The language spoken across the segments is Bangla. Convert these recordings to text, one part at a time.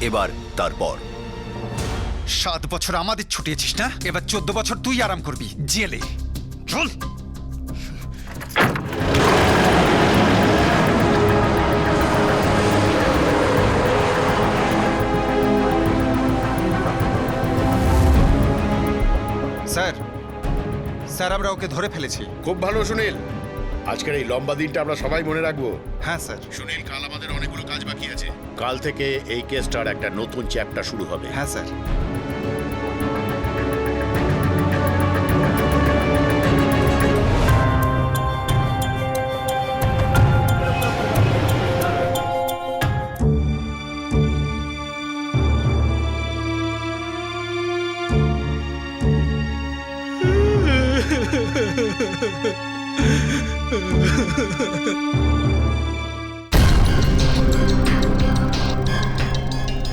এবার তারপর 7 বছর আমাদের ছুটিয়েছিস না, এবার 14 বছর তুই আরাম করবি জেলে। চল। স্যার, স্যার আমরা ওকে ধরে ফেলেছি। খুব ভালো সুনীল, আজকের এই লম্বা দিনটা আমরা সবাই মনে রাখবো। হ্যাঁ স্যার। সুনীল, কাল আমাদের অনেকগুলো কাজ বাকি আছে। কাল থেকে এই কেসটার একটা নতুন চ্যাপ্টার শুরু হবে। হ্যাঁ স্যার।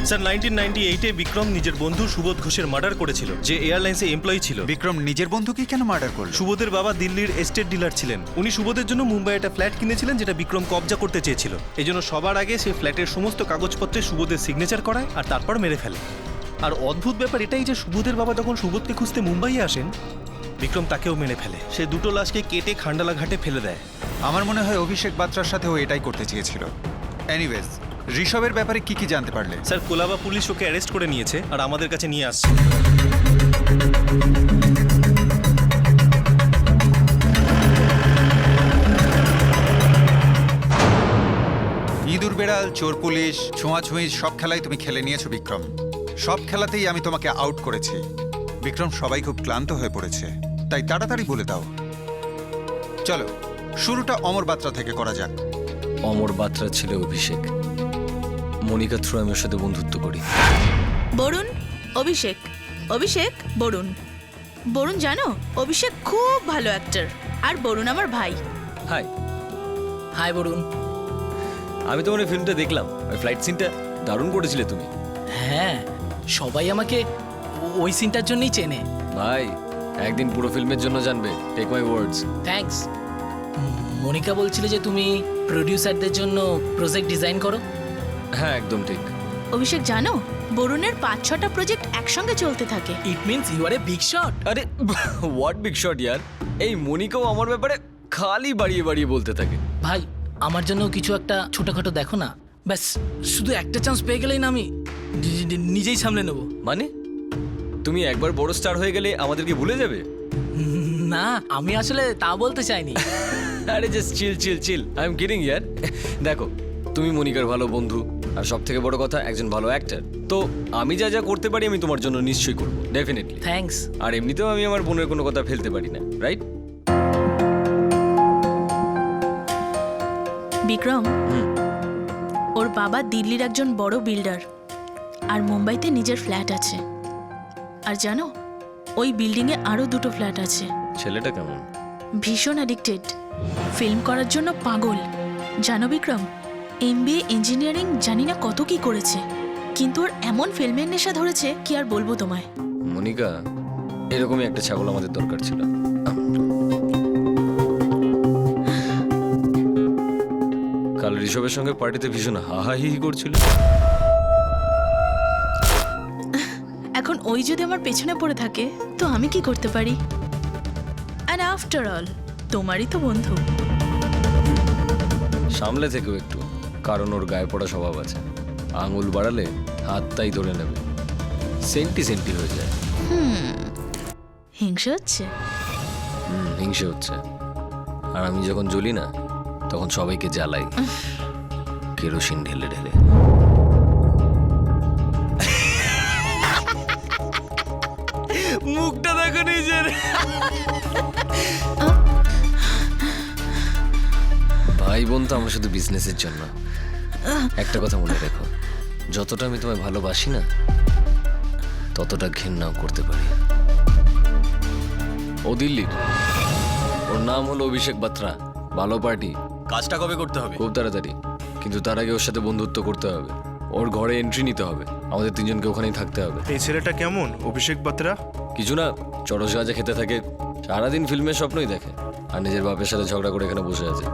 স্যার 1998-এ বিক্রম নিজের বন্ধু সুবোধ ঘোষের মার্ডার করেছিল, যে এয়ারলাইন্সে এমপ্লয়ি ছিল। বিক্রম নিজের বন্ধুকে কেন মার্ডার করলো? সুবোধের বাবা দিল্লির এস্টেট ডিলার ছিলেন। উনি সুবোধের জন্য মুম্বাই একটা ফ্ল্যাট কিনেছিলেন, যেটা বিক্রম কবজা করতে চেয়েছিল। এই জন্য সবার আগে সেই ফ্ল্যাটের সমস্ত কাগজপত্রে সুবোধের সিগনেচার করায় আর তারপর মেরে ফেলে। আর অদ্ভুত ব্যাপার এটাই যে সুবোধের বাবা যখন সুবোধকে খুঁজতে মুম্বাইয়ে আসেন, বিক্রম তাকেও মেরে ফেলে। সে দুটো লাশকে কেটে খান্ডালা ঘাটে ফেলে দেয়। আমার মনে হয় অভিষেক বাত্রার সাথে ও এটাই করতে চেয়েছিল। এনিওয়েজ, ঋষভের ব্যাপারে কি কি জানতে পারলে? স্যার, কোলাবা পুলিশ ওকে অ্যারেস্ট করে নিয়েছে আর আমাদের কাছে নিয়ে আসছে। ইঁদুর বেড়াল, চোর পুলিশ, ছোঁয়াছুঁয়ি সব খেলাই তুমি খেলে নিয়েছো বিক্রম। সব খেলাতেই আমি তোমাকে আউট করেছি। বিক্রম, সবাই খুব ক্লান্ত হয়ে পড়েছে, তাই তাড়াতাড়ি বলে দাও। চলো, শুরুটা অমর বাত্রা থেকে করা যাক। অমর বাত্রা ছিল অভিষেক। মনিকা থ্রু আমি ওর সাথে বন্ধুত্ব করি। বরুণ, অভিষেক, অভিষেক, বরুণ। বরুণ জানো, অভিষেক খুব ভালো অ্যাক্টর, আর বরুণ আমার ভাই। হাই। হাই বরুণ। আমি তোমার এই ফিল্মটা দেখলাম, ওই ফ্লাইট সিনটা দারুণ করেছিলে তুমি। হ্যাঁ, সবাই আমাকে ওই সিনটার জন্যই চেনে। ভাই, একদিন পুরো ফিল্মের জন্য জানবে, take my words. Thanks. Monika বলছিল যে তুমি প্রডিউসারদের জন্য প্রজেক্ট ডিজাইন করো। হ্যাঁ, একদম ঠিক। অভিষেক জানো, বরুণের 5-6টা প্রজেক্ট একসঙ্গে চলতে থাকে। It means you are a big shot. আরে হোয়াট বিগ শট ইয়ার! এই মনিকাও আমার ব্যাপারে খালি বাড়িয়ে বাড়িয়ে বলতে থাকে। ভাই, আমার জন্য কিছু একটা ছোটখাটো দেখো না। ব্যাস, শুধু একটা চান্স পেয়ে গেলেই না আমি নিজেই সামলে নেব। মানে তুমি একবার বড় স্টার হয়ে গেলে আমাদেরকে ভুলে যাবে? না, আমি আসলে তা বলতে চাইনি। আরে just chill chill chill, I am kidding ইয়ার। দেখো, তুমি মনিকার ভালো বন্ধু, আর সব থেকে বড় কথা একজন ভালো অ্যাক্টর। তো আমি যা যা করতে পারি আমি তোমার জন্য নিশ্চয়ই করবো, ডেফিনেটলি। থ্যাঙ্কস। আর এমনিতেও আমি আমার বোনের কোনো কথা ফেলতে পারি না, রাইট? বিক্রম, ওর বাবা দিল্লির একজন বড় বিল্ডার, আর মুম্বাইতে নিজের ফ্ল্যাট আছে। আর জানো, ওই বিল্ডিংয়ে আরো 2টো ফ্ল্যাট আছে। ছেলেটা কেমন? ভীষণ অ্যাডিক্টেড, ফিল্ম করার জন্য পাগল। জানো বিক্রম, MBA ইঞ্জিনিয়ারিং জানি না কত কি করেছে, কিন্তু ওর এমন ফিল্মের নেশা ধরেছে কি আর বলবো তোমায়। মনিকা, এরকমই একটা ছাগল আমাদের দরকার ছিল। কাল ঋষভের সঙ্গে পার্টিতে ভীষণ হাহাহি করছিল। এখন ওই যদি আমার পেছনে পড়ে থাকে তো আমি কি করতে পারি? অ্যান্ড আফটার অল, তোমারই তো বন্ধু। সামলে থেকেও একটু, কারণ ওর গায়ে পড়া স্বভাব আছে। আঙুল বাড়ালে হাতটাই ধরে নেবে, সেন্টি সেন্টি হয়ে যায়। হিংসে হচ্ছে? হিংসে হচ্ছে। আর আমি যখন জ্বলি না, তখন সবাইকে জ্বালাই কেরোসিন ঢেলে ঢেলে। মুখটা দেখো নিজের। ভাই বোন তো আমরা শুধু বিজনেসের জন্য। একটা কথা মনে রেখো, যতটা আমি তোমায় ভালোবাসি না, ততটা ঘৃণাও করতে পারি। ও দিল্লির, ওর নাম হলো অভিষেক বাত্রা। ভালো পার্টি। কাজটা কবে করতে হবে? খুব তাড়াতাড়ি, কিন্তু তার আগে ওর সাথে বন্ধুত্ব করতে হবে। ওর ঘরে এন্ট্রি নিতে হবে, আমাদের 3জনকে ওখানেই থাকতে হবে। এই ছেলেটা কেমন, অভিষেক বাত্রা? কিছু না, চড়স গাজা খেতে থাকে, সারাদিন ফিল্মের স্বপ্নই দেখে, আর নিজের বাপের সাথে ঝগড়া করে এখানে বসে আছে।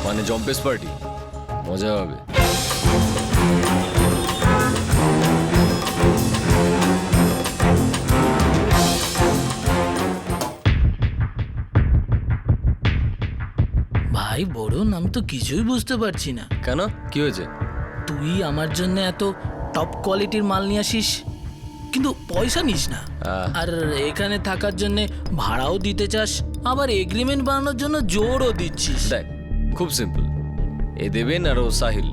মানে জম্পেস পার্টি, মজা হবে। আমি তো কিছুই বুঝতে পারছি না। কেন, কি হয়েছে? তুই আমার জন্য এত টপ কোয়ালিটির মাল নিয়ে আসিস, কিন্তু পয়সা নিস না। আর এখানে থাকার জন্য ভাড়াও দিতে চাস, আবার এগ্রিমেন্ট বানানোর জন্য জোরও দিচ্ছিস। দেখ, খুব সিম্পল। এ দেবেন আর ও সাহিল,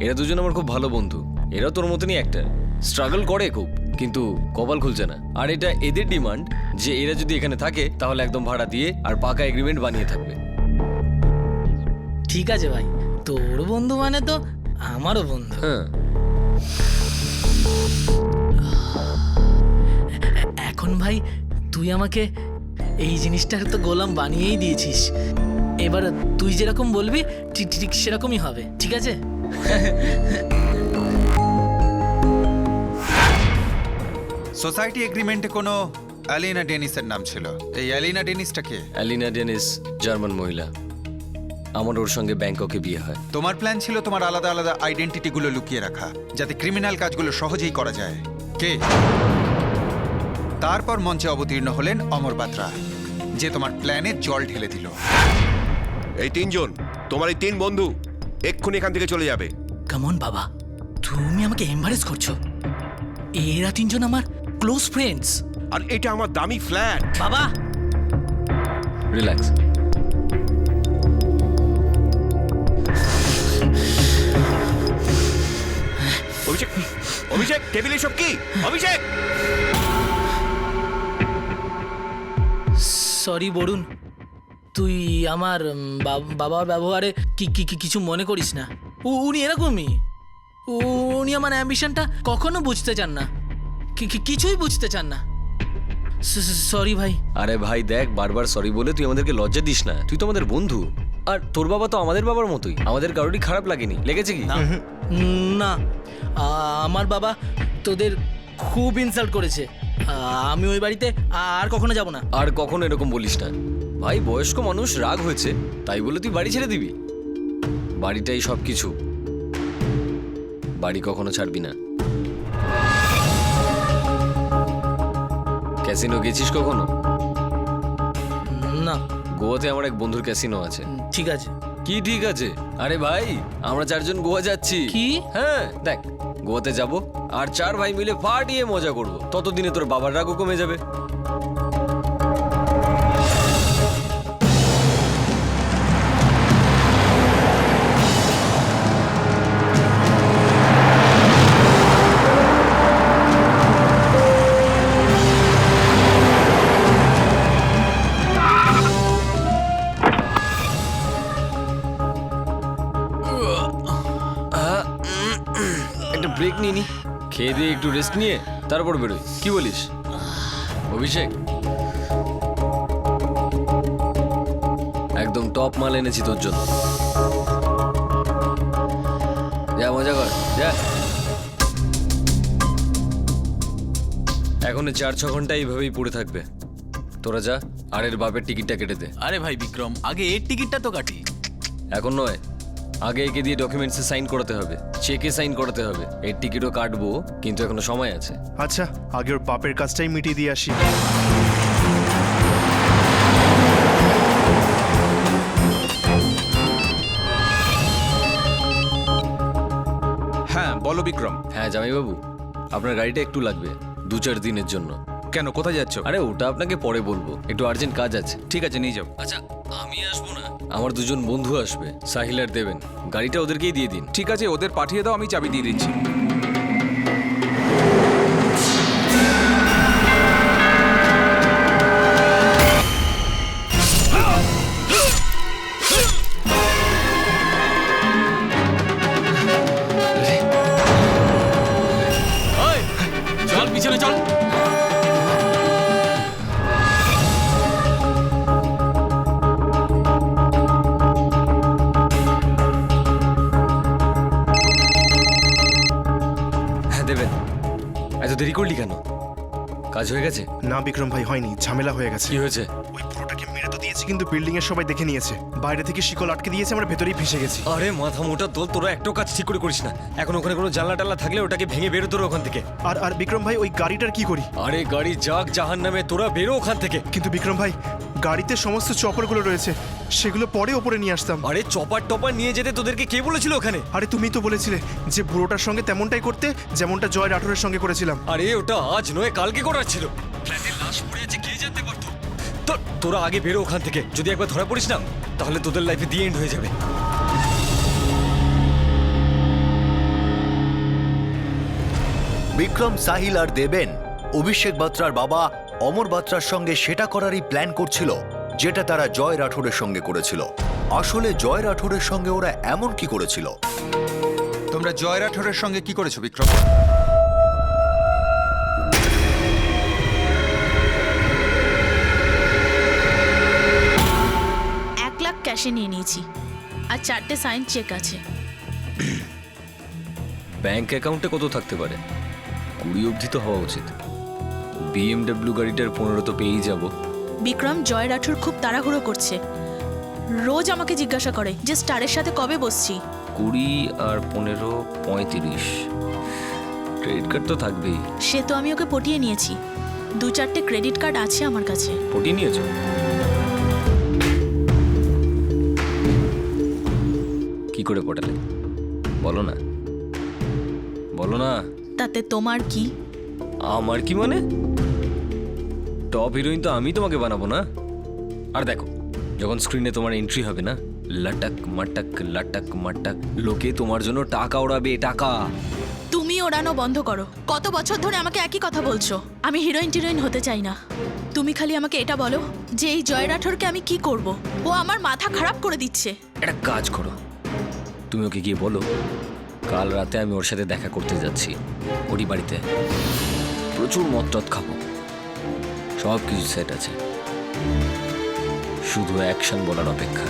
এরা দুজন আমার খুব ভালো বন্ধু। এরা তোর মতনই একটা স্ট্রাগল করে খুব, কিন্তু কপাল খুলছে না। আর এটা এদের ডিমান্ড যে এরা যদি এখানে থাকে তাহলে একদম ভাড়া দিয়ে আর পাকা এগ্রিমেন্ট বানিয়ে থাকবে। ঠিক আছে ভাই, তোর বন্ধু মানে তো আমারও বন্ধু। হ্যাঁ, এখন ভাই তুই আমাকে এই জিনিসটা তো গোলাম বানিয়েই দিয়েছিস, এবার তুই যেরকম বলবি ঠিক ঠিক সেরকমই হবে, ঠিক আছে? সোসাইটি এগ্রিমেন্টে কোনো অ্যালিনা ডেনিসের নাম ছিল। এই অ্যালিনা ডেনিসটা কে? অ্যালিনা ডেনিস জার্মান মহিলা। আমার ওর সঙ্গে ব্যাংককে বিয়ে হয়। তোমার প্ল্যান ছিল তোমার আলাদা আলাদা আইডেন্টিটিগুলো লুকিয়ে রাখা, যাতে ক্রিমিনাল কাজগুলো সহজেই করা যায়। কে? তারপর মঞ্চে অবতীর্ণ হলেন অমর বাত্রা, যে তোমার প্ল্যানে জল ঢেলে দিল। এই তিনজন, তোমার এই তিন বন্ধু এক্ষুনি এখান থেকে চলে যাবে। কেমন বাবা, তুমি আমাকে এম্বারেস করছো? এরা তিনজন আমার ক্লোজ ফ্রেন্ডস। আর এটা আমার দামি ফ্ল্যাট। বাবা রিল্যাক্স। অভিষেক, অভিষেক, টেবিলে সব কি? অভিষেক! সরি বরুণ, তুই আমার বাবার ব্যবহারে কিছু মনে করিস না। উনি এরকমই, উনি আমার অ্যাম্বিশনটা কখনো বুঝতে চান না, কিছুই বুঝতে চান না। সরি ভাই। আরে ভাই দেখ, বারবার সরি বলে তুই আমাদেরকে লজ্জা দিস না। তুই তো আমাদের বন্ধু, আর তোর বাবা তো আমাদের বাবার মতোই। আমাদের কারোরই খারাপ লাগেনি, লেগেছে কি? না, আমার বাবা তোদের খুব ইনসাল্ট করেছে। আমি ওই বাড়িতে আর কখনো যাব না। আর কখনো এরকম বলিস না ভাই, বয়স্ক মানুষ, রাগ হয়েছে তাই বলে তুই বাড়ি ছেড়ে দিবি? বাড়িটাই সব কিছু, বাড়ি কখনো ছাড়বি না। ক্যাসিনো গেছিস কখনো? না। গোয়াতে আমার এক বন্ধুর ক্যাসিনো আছে। ঠিক আছে। কি ঠিক আছে? আরে ভাই, আমরা চারজন গোয়া যাচ্ছি। কি? হ্যাঁ দেখ, গোয়াতে যাব আর চার ভাই মিলে ফাটিয়ে মজা করব। ততদিনে তোর বাবার রাগও কমে যাবে। একটা ব্রেক নিয়ে নি, খেয়ে দিয়ে একটু রেস্ট নিয়ে তারপর বেরোই, কি বলিস অভিষেক? একদম টপ মাল এনেছি তোর জন্য, যা মজা কর যা। এখন 4-6 ঘন্টা এইভাবেই পড়ে থাকবে। তোরা যা, আর এর বাপের টিকিটটা কেটে দে। আরে ভাই বিক্রম, আগে এর টিকিটটা তো কাটি। এখন নয়, আগে একে দিয়ে ডকুমেন্টসে সাইন করাতে হবে, চেকে সাইন করাতে হবে। এর টিকিটও কাটবো, কিন্তু এখনো সময় আছে। আচ্ছা, আগে ওর বাপের কাজটাই মিটিয়ে দিয়ে আসি। হ্যাঁ বলো বিক্রম। হ্যাঁ জামাইবাবু, আপনার গাড়িটা একটু লাগবে 2-4 দিনের জন্য। কেন, কোথায় যাচ্ছ? আরে ওটা আপনাকে পরে বলবো, একটু আর্জেন্ট কাজ আছে। ঠিক আছে, নিয়ে যাও। আচ্ছা, আমি আসবো না, আমার দুজন বন্ধু আসবে, সাহিল আর দেবেন। গাড়িটা ওদেরকেই দিয়ে দিন। ঠিক আছে, ওদের পাঠিয়ে দাও, আমি চাবি দিয়ে দিচ্ছি। চল পিছনে চল। হ্যাঁ দেবেন, এত দেরি করলি কেন? কাজ হয়ে গেছে? না বিক্রম ভাই, হয়নি, ঝামেলা হয়ে গেছে। কি হয়েছে? ওই পুরোটাকে মেরে তো দিয়েছি, কিন্তু বিল্ডিং এর সবাই দেখে নিয়েছে। বাইরে থেকে শিকল আটকে দিয়েছে, আমরা ভেতরেই ফেসে গেছি। আরে মাথা মোটা দোল, তোরা একটাও কাজ ঠিক করে করিস না। এখন ওখানে কোনো জানলা টাল্লা থাকলে ওটাকে ভেঙে বেরো তোরা ওখান থেকে। আর আর বিক্রম ভাই, ওই গাড়িটার কি করি? আরে গাড়ি যাক জাহান নামে, তোরা বেরো ওখান থেকে। কিন্তু বিক্রম ভাই, গাড়িতে সমস্ত চপারগুলো রয়েছে, সেগুলো পরে ওপরে নিয়ে আসতাম। আরে চপার টপার নিয়ে যেতে তোদেরকে কে বলেছিল ওখানে? আরে তুমি তো বলেছিলে যে বুড়োটার সঙ্গে তেমনটাই করতে যেমনটা জয় রাঠোরের সঙ্গে করেছিলাম। আরে ওটা আজ নয় কালকে করার ছিল। ফ্ল্যাটে লাশ পড়ে আছে, কে জানতে পারতো? তোরা আগে বেরো ওখান থেকে। যদি একবার ধরা পড়িস না তাহলে তোদের লাইফে দি এন্ড হয়ে যাবে। বিক্রম, সাহিল আর দেবেন অভিষেক বাত্রার বাবা অমর বাত্রার সঙ্গে সেটা করারই প্ল্যান করছিল যেটা তারা জয় রাঠোরের সঙ্গে করেছিল। আসলে জয় রাঠোরের সঙ্গে ওরা এমন কি করেছিল? তোমরা জয় রাঠোরের সঙ্গে কি করেছো বিক্রম? লাখ ক্যাশে নিয়ে নিয়েছি আর 4টে সাইন চেক আছে। ব্যাংক অ্যাকাউন্টে কত থাকতে পারে? 20 অবধি তো হওয়া উচিত। BMW গাড়িটার 15 তো পেয়েই যাব। বিক্রম, জয় রাঠোর খুব তাড়াহুড়ো করছে। রোজ আমাকে জিজ্ঞাসা করে যে স্টারের সাথে কবে বসছি। 20 আর 15 35। ক্রেডিট কার্ড তো থাকবেই। সে তো আমি ওকে পটিয়ে নিয়েছি। 2-4টে ক্রেডিট কার্ড আছে আমার কাছে। পটিয়ে নিয়েছো? কি করে পটালে বলো না, বলো না। তাতে তোমার কি? আমার কি মানে? টপ হিরোইন তো আমি তোমাকে বানাবো না। আর দেখো, যখন স্ক্রিনে তোমার এন্ট্রি হবে না, লাটাক মাটাক লোকে তোমার জন্য টাকা ওড়াবে, টাকা। তুমি ওড়ানো বন্ধ করো। কত বছর ধরে আমাকে একই কথা বলছো। আমি হিরোইন টিরোইন হতে চাই না। তুমি খালি আমাকে এটা বলো যে এই জয় রাঠোরকে আমি কি করব। ও আমার মাথা খারাপ করে দিচ্ছে। একটা কাজ করো, তুমি ওকে গিয়ে বলো কাল রাতে আমি ওর সাথে দেখা করতে যাচ্ছি ওরই বাড়িতে। প্রচুর মদ টদ খাবো, সব কিছু সেট আছে, শুধু অ্যাকশন বলার অপেক্ষা।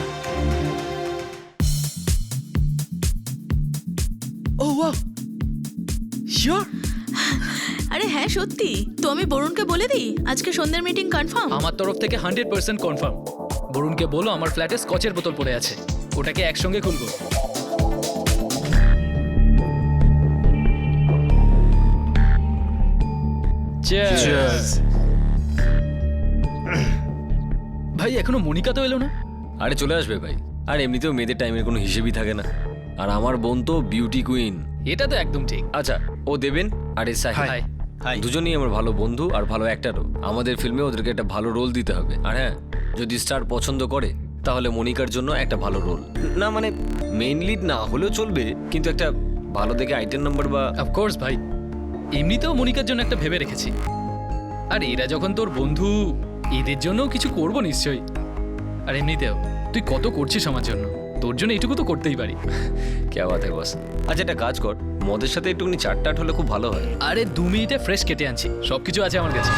ও ওয়াও, শিওর? আরে হ্যাঁ সত্যি। তো আমি বরুণকে বলে দিই আজকে সন্ধ্যের মিটিং কনফার্ম। আমার তরফ থেকে 100% কনফার্ম। বরুণকে বলো আমার ফ্ল্যাটে স্কচের বোতল পড়ে আছে, ওটাকে একসঙ্গে খুলবো। Cheers! ভাই এখনো মনিকা তো এলো না? আরে চলে আসবে ভাই। আর এমনিতেও মেয়েদের টাইমের কোনো হিসেবই থাকে না। আর আমার বোন তো বিউটি কুইন। এটা তো একদম ঠিক। আচ্ছা, ও দেবেন আর এ সাহিল, হাই। দুজনেই আমার ভালো বন্ধু আর ভালো অ্যাক্টারও। আমাদের ফিল্মে ওদেরকে একটা ভালো রোল দিতে হবে। আর হ্যাঁ, যদি স্টার পছন্দ করে তাহলে মনিকার জন্য একটা ভালো রোল, না মানে মেইন লিড না হলেও চলবে, কিন্তু একটা ভালো দেখে আইটেম নাম্বার বা। অফকোর্স ভাই, এমনিতেও মনিকার জন্য একটা ভেবে রেখেছি। আর এরা যখন তোর বন্ধু, এদের জন্যও কিছু করবো নিশ্চয়ই। আর এমনিতেও তুই কত করছিস আমার জন্য, তোর জন্য এটুকু তো করতেই পারি। কে বাত है বস। আচ্ছা একটা কাজ কর, মদের সাথে একটুখানি চাটটাট হলে খুব ভালো হয়। আরে 2 মিনিটে ফ্রেশ কেটে আনছি, সবকিছু আছে আমার কাছে।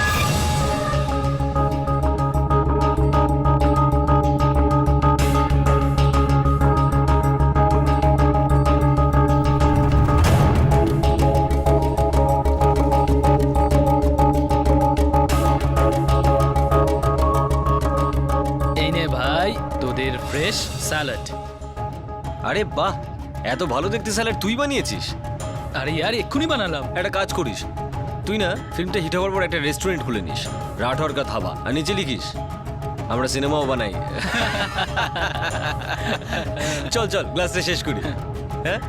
এই নে ভাই তোদের ফ্রেশ স্যালাড। আরে বাহ, এত ভালো দেখতে স্যালাড তুই বানিয়েছিস? আরে ইয়ার এক্ষুনি বানালাম। একটা কাজ করিস, তুই না ফিল্মটা হিট হওয়ার পর একটা রেস্টুরেন্ট খুলে নিস, রাঠোর কা ধাবা, আর নিচে লিখিস আমরা সিনেমাও বানাই। চল চল গ্লাসটা শেষ করি। হ্যাঁ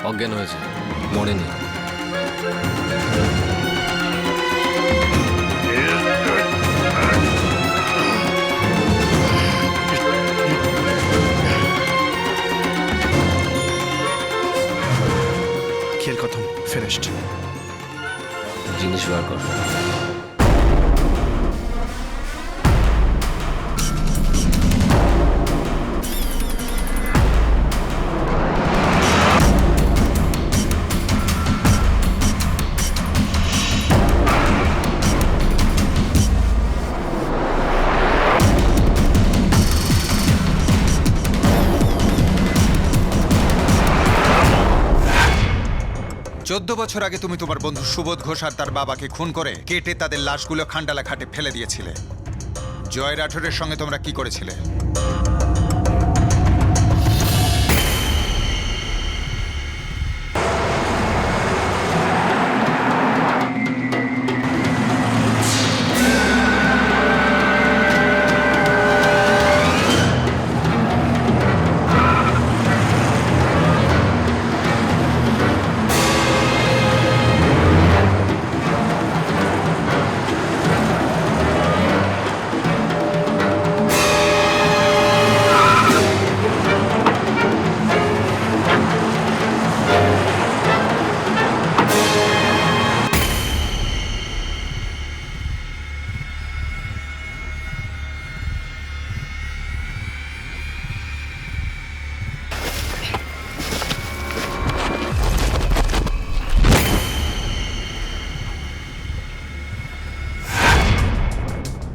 অজ্ঞান হয়েছে, মরেনি। খেল খতম, ফিনিশড। জিনিস বার কর। 14 বছর আগে তুমি তোমার বন্ধু সুবোধ ঘোষ আর তার বাবাকে খুন করে কেটে তাদের লাশগুলো খান্ডালা ঘাটে ফেলে দিয়েছিলে। জয় রাঠোরের সঙ্গে তোমরা কি করেছিলে?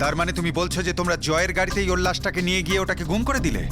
তার মানে তুমি বলছো যে তোমরা জয়ের গাড়িতেই ওর লাশটাকে নিয়ে গিয়ে ওটাকে গুম করে দিলে?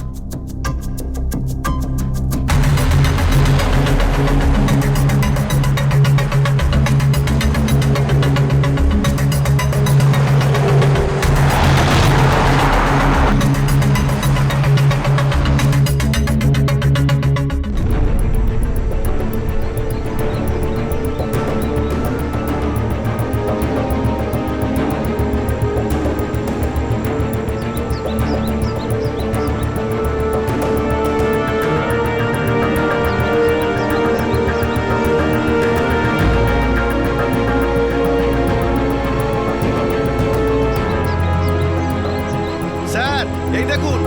স্যার এই দেখুন।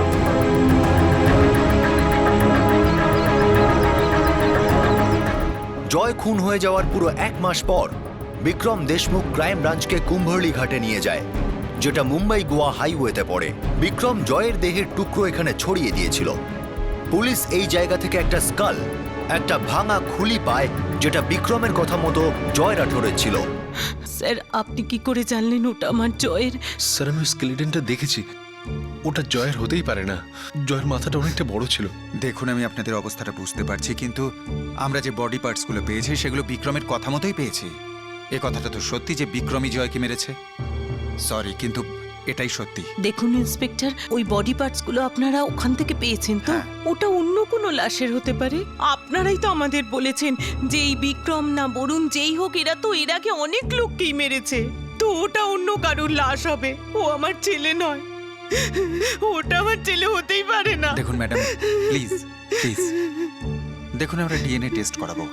জয় খুন হয়ে যাওয়ার পুরো 1 মাস পর বিক্রম দেশমুখ ক্রাইম ব্রাঞ্চকে কুম্ভরলি ঘাটে নিয়ে যায়, যেটা মুম্বাই গোয়া হাইওয়েতে পড়ে। বিক্রম জয়ের দেহের টুকরো এখানে ছড়িয়ে দিয়েছিল। পুলিশ এই জায়গা থেকে একটা স্কাল, একটা ভাঙা খুলি পায়, যেটা বিক্রমের কথা মতো জয় রাঠোরের ছিল। স্যার আপনি কি করে জানলেন ওটা আমার জয়ের? স্যার আমি স্কেলিটনটা দেখেছি, ওটা জয়ের হতেই পারে না। জয়ের মাথাটা অনেকটা বড় ছিল। দেখুন, আমি আপনাদের অবস্থাটা বুঝতে পারছি, কিন্তু আমরা যে বডি পার্টসগুলো পেয়েছি সেগুলো বিক্রমের কথা মতোই পেয়েছি। এ কথাটা তো সত্যি যে বিক্রমই জয়কে মেরেছে? সরি, কিন্তু এটাই সত্যি। দেখুন ইন্সপেক্টর, ওই বডি পার্টসগুলো আপনারা ওখান থেকে পেয়েছেন তো? হ্যাঁ। ওটা অন্য কোনো লাশের হতে পারে। আপনারাই তো আমাদের বলেছেন যে এই বিক্রম না বরুণ যেই হোক, এরা তো এর আগে অনেক লোককেই মেরেছে, তো ওটা অন্য কারোর লাশ হবে। ও আমার ছেলে নয়, ওটা আমার ছেলে হতেই পারে না। দেখুন ম্যাডাম, প্লিজ প্লিজ দেখুন, আমরা ডিএনএ টেস্ট করাবো।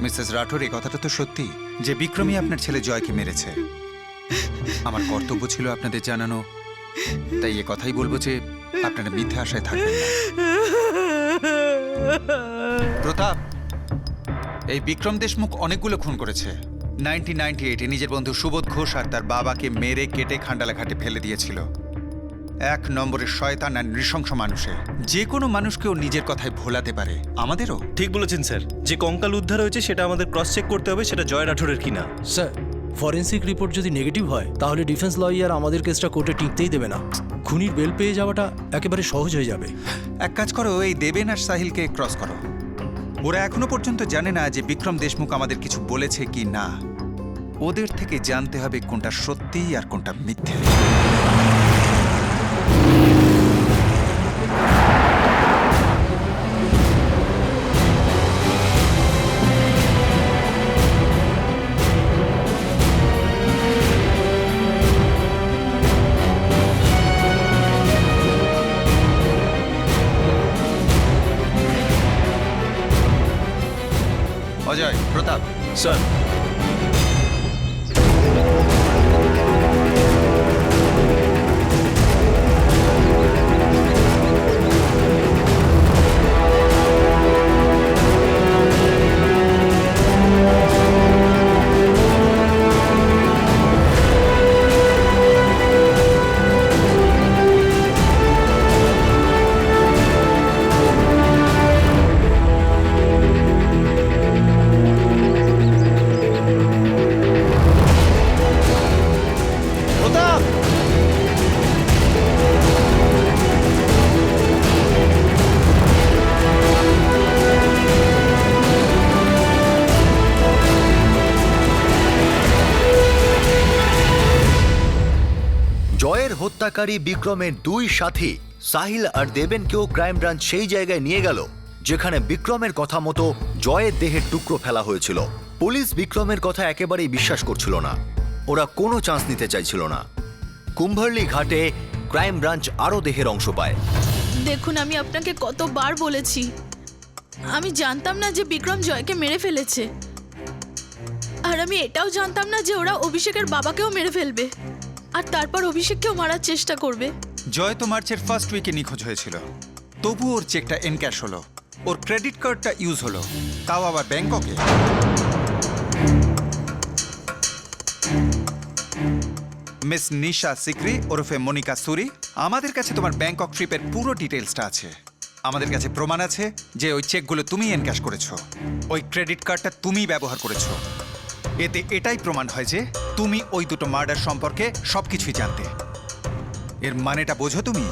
মিসেস রাঠোর, এই কথাটা তো সত্যি যে বিক্রমই আপনার ছেলে জয়কে মেরেছে। আমার কর্তব্য ছিল আপনাদের জানানো, তাই এ কথাই বলবো যে আপনারা মিথ্যে আশায় থাকবেন না। প্রতাপ, এই বিক্রম দেশমুখ অনেকগুলো খুন করেছে। 1998-এ নিজের বন্ধু সুবোধ ঘোষ আর তার বাবাকে মেরে কেটে খান্ডালা ঘাটে ফেলে দিয়েছিল। 1 নম্বরের শয়তান আর নৃশংস মানুষে যে কোনো মানুষকেও নিজের কথায় ভোলাতে পারে, আমাদেরও। ঠিক বলেছেন স্যার। যে কঙ্কাল উদ্ধার হয়েছে সেটা আমাদের ক্রস চেক করতে হবে, সেটা জয় রাঠোরের কিনা। স্যার, ফরেন্সিক রিপোর্ট যদি নেগেটিভ হয় তাহলে ডিফেন্স লয়ার আমাদের কেসটা কোর্টে টিকতেই দেবে না। খুনির বেল পেয়ে যাওয়াটা একেবারে সহজ হয়ে যাবে। এক কাজ করো, এই দেবেন আর সাহিলকে ক্রস করো। ওরা এখনো পর্যন্ত জানে না যে বিক্রম দেশমুখ আমাদের কিছু বলেছে কি না। ওদের থেকে জানতে হবে কোনটা সত্যি আর কোনটা মিথ্যে। অজয়, প্রতাপ, স্যার হত্যাকারী বিক্রমের দুই সাথী সাহিল আর দেবেনকেও ক্রাইম ব্রাঞ্চ সেই জায়গায় নিয়ে গেল যেখানে বিক্রমের কথা মতো জয়ের দেহের টুকরো ফেলা হয়েছিল। পুলিশ বিক্রমের কথা একেবারেই বিশ্বাস করছিল না, ওরা কোনো চান্স নিতে চাইছিল না। কুম্ভরলি ঘাটে ক্রাইম ব্রাঞ্চ আরও দেহের অংশ পায়। দেখুন, আমি আপনাকে কতবার বলেছি, আমি জানতাম না যে বিক্রম জয়কে মেরে ফেলেছে। আর আমি এটাও জানতাম না যে ওরা অভিষেকের বাবাকেও মেরে ফেলবে আর তারপর অভিষেককেও মারার চেষ্টা করবে। জয় তো মার্চের ফার্স্ট উইকে নিখোঁজ হয়েছিল, তবু ওর চেকটা এনক্যাশ হলো, ওর ক্রেডিট কার্ডটা ইউজ হলো, তাও আবার ব্যাংককে। মিস নিশা সিকরি ওরফে মনিকা সুরি, আমাদের কাছে তোমার ব্যাংকক ট্রিপের পুরো ডিটেলসটা আছে। আমাদের কাছে প্রমাণ আছে যে ওই চেকগুলো তুমি এনক্যাশ করেছো, ওই ক্রেডিট কার্ডটা তুমি ব্যবহার করেছো। এতে এটাই প্রমাণ হয় যে তুমি ওই দুটো মার্ডার সম্পর্কে সবকিছুই জানতে। এর মানেটা বোঝো তুমি?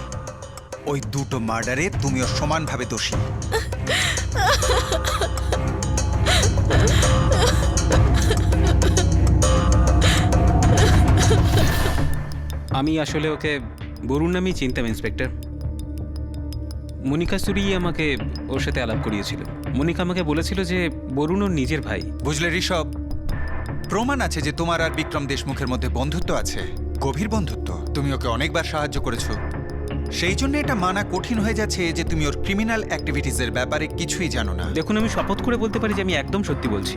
ওই দুটো মার্ডারে তুমিও সমানভাবে দোষী। আমি আসলে ওকে বরুণ নামেই চিনতাম ইন্সপেক্টর। মনিকা সুরি আমাকে ওর সাথে আলাপ করিয়েছিল। মনিকা আমাকে বলেছিল যে বরুণ ওর নিজের ভাই। বুঝলে ঋষভ, প্রমাণ আছে যে তোমার আর বিক্রম দেশমুখের মধ্যে বন্ধুত্ব আছে, গভীর বন্ধুত্ব। তুমি ওকে অনেকবার সাহায্য করেছো, সেই জন্য এটা মানা কঠিন হয়ে যাচ্ছে যে তুমি ওর ক্রিমিনাল অ্যাক্টিভিটিসের ব্যাপারে কিছুই জানো না। দেখুন, আমি শপথ করে বলতে পারি যে আমি একদম সত্যি বলছি।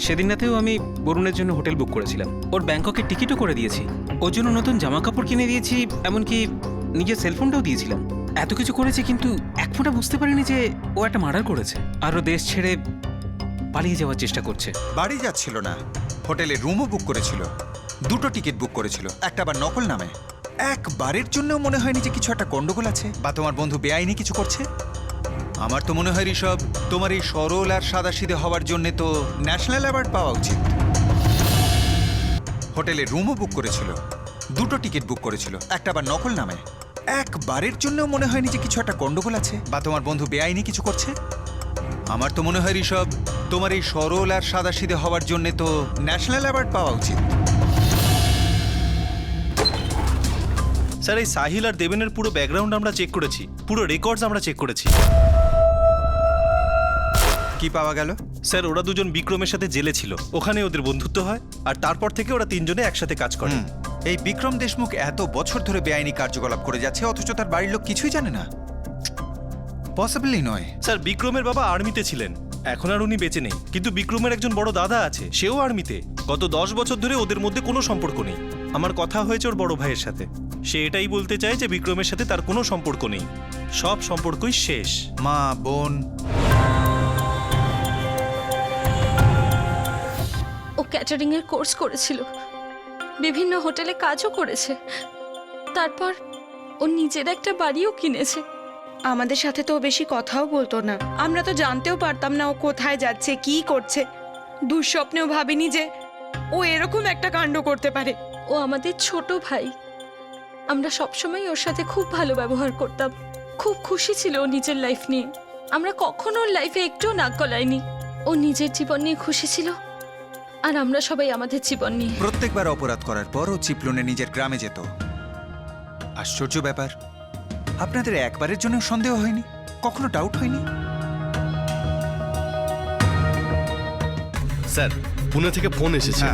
সেদিন রাতেও আমি বরুণের জন্য হোটেল বুক করেছিলাম, ওর ব্যাংককের টিকিটও করে দিয়েছি, ওর জন্য নতুন জামা কাপড় কিনে দিয়েছি, এমনকি নিজের সেলফোনটাও দিয়েছিলাম। এত কিছু করেছি, কিন্তু এক ফোঁটা বুঝতে পারিনি যে ও একটা মার্ডার করেছে আর ও দেশ ছেড়ে পালিয়ে যাওয়ার চেষ্টা করছে। বাড়ি যাচ্ছিল না, হোটেলে রুমও বুক করেছিল, দুটো টিকিট বুক করেছিল, একটা আবার নকল নামে। একবারের জন্য মনে হয়নি যে কিছু একটা গন্ডগোল আছে বা তোমার বন্ধু বেআইনি কিছু করছে। আমার তো মনে হয় ঋষভ, তোমার এই সরল আর সাদাসিধে হওয়ার জন্য তো ন্যাশনাল অ্যাওয়ার্ড পাওয়া উচিত। হোটেলে রুমও বুক করেছিল, দুটো টিকিট বুক করেছিল, একটা আবার নকল নামে। একবারের জন্য মনে হয়নি যে কিছু একটা গন্ডগোল আছে বা তোমার বন্ধু বেআইনি কিছু করছে। আমার তো মনে হয় ঋষভ, তোমার এই সরল আর সাদাসিধে হওয়ার জন্য তো ন্যাশনাল অ্যাওয়ার্ড পাওয়া উচিত। স্যার, এই সাহিল আর দেবেনের পুরো ব্যাকগ্রাউন্ড আমরা চেক করেছি, পুরো রেকর্ডস আমরা চেক করেছি। কি পাওয়া গেল? স্যার, ওরা দুজন বিক্রমের সাথে জেলে ছিল, ওখানে ওদের বন্ধুত্ব হয় আর তারপর থেকে ওরা তিনজনে একসাথে কাজ করে। এই বিক্রম দেশমুখ এত বছর ধরে বেআইনি কার্যকলাপ করে যাচ্ছে, অথচ তার বাড়ির লোক কিছুই জানে না। পসিবলি নয়। স্যার, বিক্রমের বাবা আর্মিতে ছিলেন, এখন আর উনি বেঁচে নেই, কিন্তু বিক্রমের একজন বড় দাদা আছে, সেও আর্মিতে। গত 10 বছর ধরে ওদের মধ্যে কোনো সম্পর্ক নেই। আমার কথা হয়েছে ওর বড় ভাইয়ের সাথে, সে এটাই বলতে চায় যে বিক্রমের সাথে তার কোনো সম্পর্ক নেই, সব সম্পর্কই শেষ। মা, বোন, ও ক্যাটারিংয়ের কোর্স করেছিল, বিভিন্ন হোটেলে কাজও করেছে, তারপর ও নিজের একটা বাড়িও কিনেছে। আমাদের সাথে তো ও বেশি কথাও বলতো না, আমরা তো জানতেও পারতাম না ও কোথায় যাচ্ছে, কি করছে। দুঃস্বপ্নেও ভাবিনি যে ও এরকম একটা কাণ্ড করতে পারে। ও আমাদের ছোট ভাই, আমরা সবসময় ওর সাথে খুব ভালো ব্যবহার করতাম, খুব খুশি ছিল ও নিজের লাইফ নিয়ে। আমরা কখনো ওর লাইফে একটুও নাক গলাইনি। ও নিজের জীবন নিয়ে খুশি ছিল আর আমরা সবাই আমাদের জীবন নিয়ে। প্রত্যেকবার অপরাধ করার পর ও চিপলুনে নিজের গ্রামে যেত। আশ্চর্য ব্যাপার, আপনাদের একবারের জন্য সন্দেহ হয়নি, কখনো ডাউট হয়নি? স্যার, পুনে থেকে ফোন এসেছে।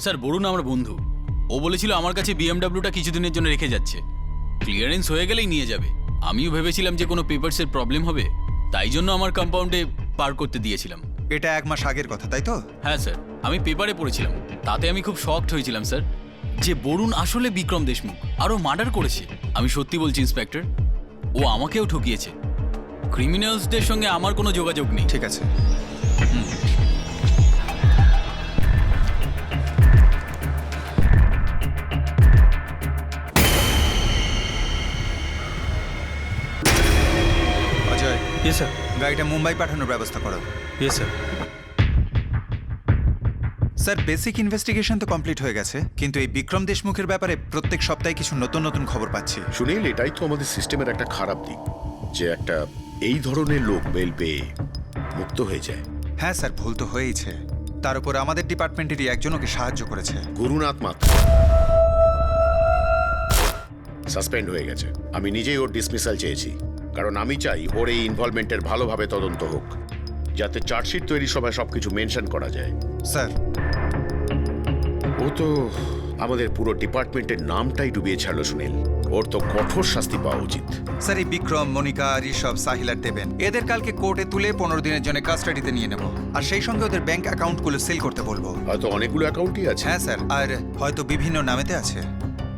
স্যার, বরুণ আমার বন্ধু, ও বলেছিল আমার কাছে বিএমডাব্লিউটা কিছুদিনের জন্য রেখে যাচ্ছে, ক্লিয়ারেন্স হয়ে গেলেই নিয়ে যাবে। আমিও ভেবেছিলাম যে কোনো পেপারসের প্রবলেম হবে, তাই জন্য আমার কম্পাউন্ডে পার করতে দিয়েছিলাম। এটা 1 মাস আগের কথা, তাই তো? হ্যাঁ স্যার, আমি পেপারে পড়েছিলাম, তাতে আমি খুব শকড হয়েছিলাম স্যার, যে বরুণ আসলে বিক্রম দেশমুখ, আরও মার্ডার করেছে। আমি সত্যি বলছি ইন্সপেক্টর, ও আমাকেও ঠকিয়েছে। ক্রিমিনালসদের সঙ্গে আমার কোনো যোগাযোগ নেই। ঠিক আছে। Yes sir. গাড়িটা মুম্বাই পাঠানোর ব্যবস্থা করো। Yes sir. Sir, basic investigation তো কমপ্লিট হয়ে গেছে, কিন্তু এই বিক্রম দেশমুখের ব্যাপারে প্রত্যেক সপ্তাহে কিছু নতুন নতুন খবর পাচ্ছি। সুনীল, এটাই তো আমাদের সিস্টেমের একটা খারাপ দিক, যে একটা এই ধরনের লোক বেল পেয়ে মুক্ত হয়ে যায়। হ্যাঁ স্যার, ভুল তো হয়েইছে। তার উপর আমাদের ডিপার্টমেন্টেরই একজন ওকে সাহায্য করেছে। গুরুনাথ মাত্র সাসপেন্ড হয়ে গেছে। আমি নিজেই ওর ডিসমিসাল চেয়েছি, কারণ আমি চাই ওর এই ইনভলভমেন্টের ভালোভাবে তদন্ত হোক, যাতে চার্জশিট তৈরির সময় সবকিছু মেনশন করা যায়। স্যার, ও তো আমাদের পুরো ডিপার্টমেন্টের নামটাই ডুবিয়ে ছাড়লো সুনীল। ওর তো কঠোর শাস্তি পাওয়া উচিত। স্যার, এই বিক্রম, মনিকা, ঋষভ, সাহিল আর দেবেন, এদের কালকে কোর্টে তুলে 15 দিনের জন্য কাস্টাডিতে নিয়ে নেব, আর সেই সঙ্গে ওদের ব্যাংক অ্যাকাউন্টগুলো সিল করতে বলবো। হয়তো অনেকগুলো অ্যাকাউন্টই আছে। হ্যাঁ স্যার, আর হয়তো বিভিন্ন নামেতে আছে,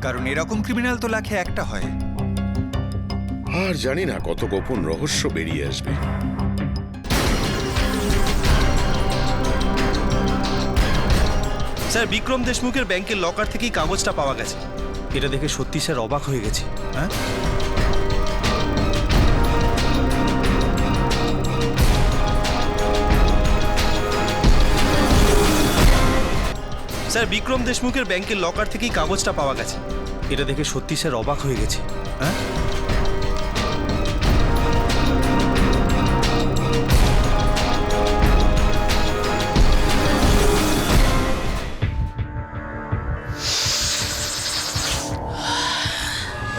কারণ এরকম ক্রিমিনাল তো লাখে একটা হয়। আর জানি না কত গোপন রহস্য বেরিয়ে আসবে। স্যার, বিক্রম দেশমুখের ব্যাংকের লকার থেকেই কাগজটা পাওয়া গেছে। এটা দেখে সত্যি স্যার অবাক হয়ে গেছি। হ্যাঁ, স্যার, বিক্রম দেশমুখের ব্যাংকের লকার থেকেই কাগজটা পাওয়া গেছে। এটা দেখে সত্যি স্যার অবাক হয়ে গেছি। হ্যাঁ,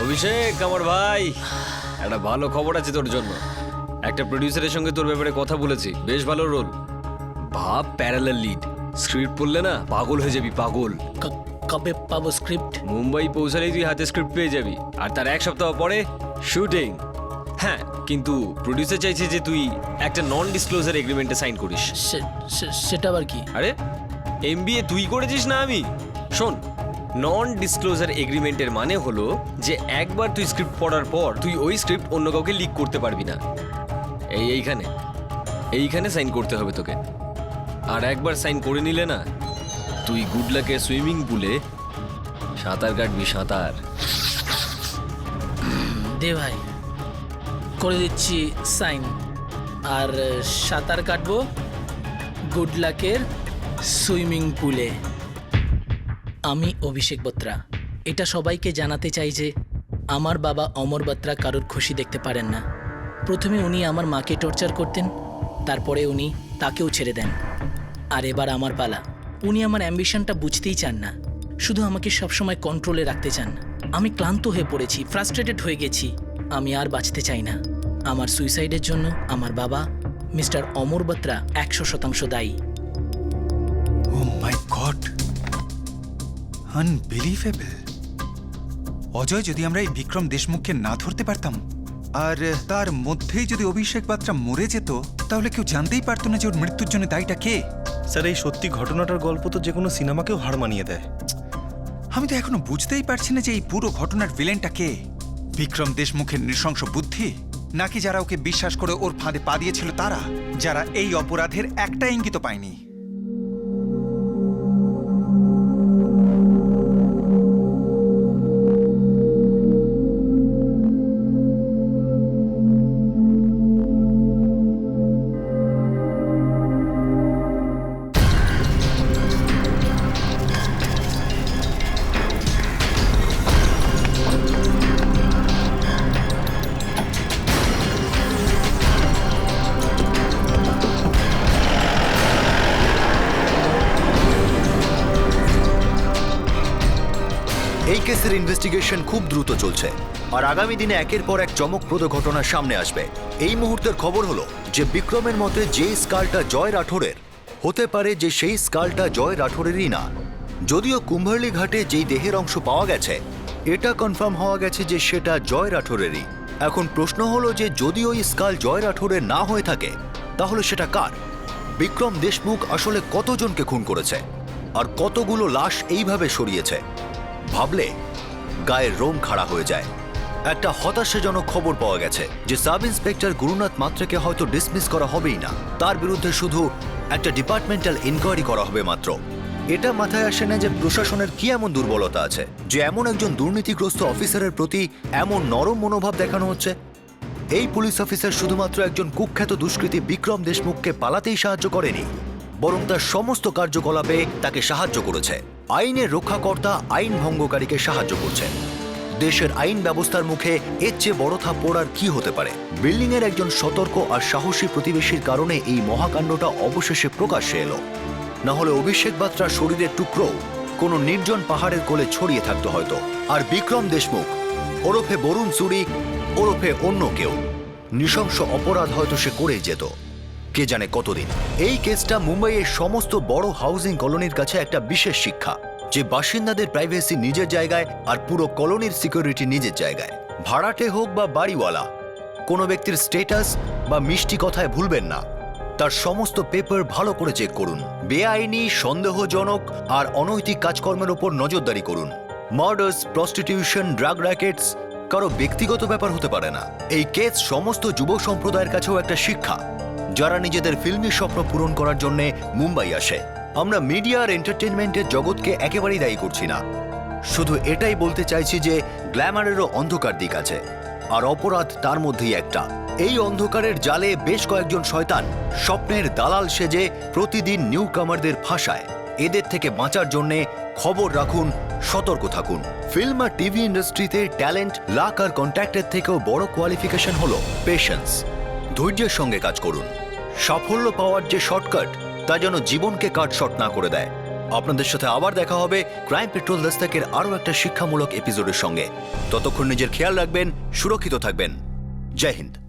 অভিষেক আমার ভাই, একটা ভালো খবর আছে তোর জন্য। একটা প্রডিউসারের সঙ্গে তোর ব্যাপারে কথা বলেছি, বেশ ভালো রোল। ভাব, প্যারালাল লিড, স্ক্রিপ্ট পড়লে না পাগল হয়ে যাবি, পাগল। কবে পাবো স্ক্রিপ্ট? মুম্বাই পৌঁছালেই তুই হাতে স্ক্রিপ্ট পেয়ে যাবি, আর তার এক সপ্তাহ পরে শুটিং। হ্যাঁ, কিন্তু প্রডিউসার চাইছে যে তুই একটা নন ডিসক্লোজার এগ্রিমেন্টে সাইন করিস। সেটা আবার কি? আরে, এমবিএ তুই করেছিস না আমি? শোন, নন ডিসক্লোজার এগ্রিমেন্টের মানে হলো যে একবার তুই স্ক্রিপ্ট পড়ার পর তুই ওই স্ক্রিপ্ট অন্য কাউকে লিক করতে পারবি না। এইখানে সাইন করতে হবে তোকে। আর একবার সাইন করে নিলে না, তুই গুড লাকে সুইমিং পুলে সাঁতার কাটবি, সাঁতার। দে ভাই, করে দিচ্ছি সাইন। আর সাঁতার কাটবো গুড লাকের সুইমিং পুলে। আমি অভিষেক বত্রা। এটা সবাইকে জানাতে চাই যে আমার বাবা অমর বত্রা কারোর খুশি দেখতে পারেন না। প্রথমে উনি আমার মাকে টর্চার করতেন, তারপরে উনি তাকেও ছেড়ে দেন। আর এবার আমার পালা। উনি আমার অ্যাম্বিশনটা বুঝতেই চান না, শুধু আমাকে সবসময় কন্ট্রোলে রাখতে চান। আমি ক্লান্ত হয়ে পড়েছি, ফ্রাস্ট্রেটেড হয়ে গেছি। আমি আর বাঁচতে চাই না। আমার সুইসাইডের জন্য আমার বাবা মিস্টার অমর বত্রা 100% দায়ী। ও মাই গড, আনবিলিভেবল। অজয়, যদি আমরা এই বিক্রম দেশমুখকে না ধরতে পারতাম, আর তার মধ্যেই যদি অভিষেক বাত্রা মরে যেত, তাহলে কেউ জানতেই পারতো না যে ওর মৃত্যুর জন্য দায়ীটা কে। স্যার, এই সত্যি ঘটনাটার গল্প তো যে কোনো সিনেমাকেও হার মানিয়ে দেয়। আমি তো এখনো বুঝতেই পারছি না যে এই পুরো ঘটনার ভিলেনটা কে। বিক্রম দেশমুখের নৃশংস বুদ্ধি, নাকি যারা ওকে বিশ্বাস করে ওর ফাঁদে পা দিয়েছিল তারা, যারা এই অপরাধের একটা ইঙ্গিত পায়নি। এই কেসের ইনভেস্টিগেশন খুব দ্রুত চলছে, আর আগামী দিনে একের পর এক চমকপ্রদ ঘটনা সামনে আসবে। এই মুহূর্তের খবর হলো যে বিক্রমের মতে যে স্কালটা জয় রাঠোরের, হতে পারে যে সেই স্কালটা জয় রাঠোরেরই না। যদিও কুম্ভরলি ঘাটে যেই দেহের অংশ পাওয়া গেছে, এটা কনফার্ম হওয়া গেছে যে সেটা জয় রাঠোরেরই। এখন প্রশ্ন হলো যে যদি ওই স্কাল জয় রাঠোরের না হয়ে থাকে, তাহলে সেটা কার? বিক্রম দেশমুখ আসলে কতজনকে খুন করেছে, আর কতগুলো লাশ এইভাবে সরিয়েছে? ভাবলে গায়ের রোম খাড়া হয়ে যায়। একটা হতাশাজনক খবর পাওয়া গেছে যে সাব ইন্সপেক্টর গুরুনাথ মাত্রকে হয়তো ডিসমিস করা হবেই না, তার বিরুদ্ধে শুধু একটা ডিপার্টমেন্টাল ইনকোয়ারি করা হবে মাত্র। এটা মাথায় আসে না যে প্রশাসনের কি এমন দুর্বলতা আছে যে এমন একজন দুর্নীতিগ্রস্ত অফিসারের প্রতি এমন নরম মনোভাব দেখানো হচ্ছে। এই পুলিশ অফিসার শুধুমাত্র একজন কুখ্যাত দুষ্কৃতী বিক্রম দেশমুখকে পালাতেই সাহায্য করেনি, বরং তার সমস্ত কার্যকলাপে তাকে সাহায্য করেছে। আইনের রক্ষাকর্তা আইন ভঙ্গকারীকে সাহায্য করছেন। দেশের আইন ব্যবস্থার মুখে এর চেয়ে বড় থাপ্পড় আর কি হতে পারে? বিল্ডিং এর একজন সতর্ক আর সাহসী প্রতিবেশীর কারণে এই মহাকাণ্ডটা অবশেষে প্রকাশ্যে এলো। না হলে অভিষেক বাত্রার শরীরের টুকরো কোনো নির্জন পাহাড়ের কোলে ছড়িয়ে থাকতো হয়তো। আর বিক্রম দেশমুখ ওরফে বরুণ সুরি ওরফে অন্য কেউ নৃশংস অপরাধ হয়তো সে করেই যেত, কে জানে কতদিন। এই কেসটা মুম্বাইয়ের সমস্ত বড় হাউজিং কলোনির কাছে একটা বিশেষ শিক্ষা, যে বাসিন্দাদের প্রাইভেসি নিজের জায়গায় আর পুরো কলোনির সিকিউরিটি নিজের জায়গায়। ভাড়াটে হোক বা বাড়িওয়ালা, কোনো ব্যক্তির স্ট্যাটাস বা মিষ্টি কথায় ভুলবেন না। তার সমস্ত পেপার ভালো করে চেক করুন। বেআইনি, সন্দেহজনক আর অনৈতিক কাজকর্মের উপর নজরদারি করুন। মার্ডার্স, প্রস্টিটিউশন, ড্রাগ র্যাকেটস কারো ব্যক্তিগত ব্যাপার হতে পারে না। এই কেস সমস্ত যুব সম্প্রদায়ের কাছেও একটা শিক্ষা, যারা নিজেদের ফিল্মি স্বপ্ন পূরণ করার জন্য মুম্বাই আসে। আমরা মিডিয়া আর এন্টারটেনমেন্টের জগৎকে একেবারেই দায়ী করছি না, শুধু এটাই বলতে চাইছি যে গ্ল্যামারেরও অন্ধকার দিক আছে, আর অপরাধ তার মধ্যেই একটা। এই অন্ধকারের জালে বেশ কয়েকজন শয়তান স্বপ্নের দালাল সেজে প্রতিদিন নিউ কামারদের ফাঁসায়। এদের থেকে বাঁচার জন্যে খবর রাখুন, সতর্ক থাকুন। ফিল্ম আর টিভি ইন্ডাস্ট্রিতে ট্যালেন্ট, লাক আর কন্ট্যাক্টের থেকেও বড় কোয়ালিফিকেশন হলো পেশেন্স। ধৈর্যের সঙ্গে কাজ করুন। সাফল্য পাওয়ার যে শর্টকাট, তা যেন জীবনকে কাটশট না করে দেয়। আপনাদের সাথে আবার দেখা হবে ক্রাইম পেট্রোল দস্তকের আরও একটা শিক্ষামূলক এপিসোডের সঙ্গে। ততক্ষণ নিজের খেয়াল রাখবেন, সুরক্ষিত থাকবেন। জয় হিন্দ।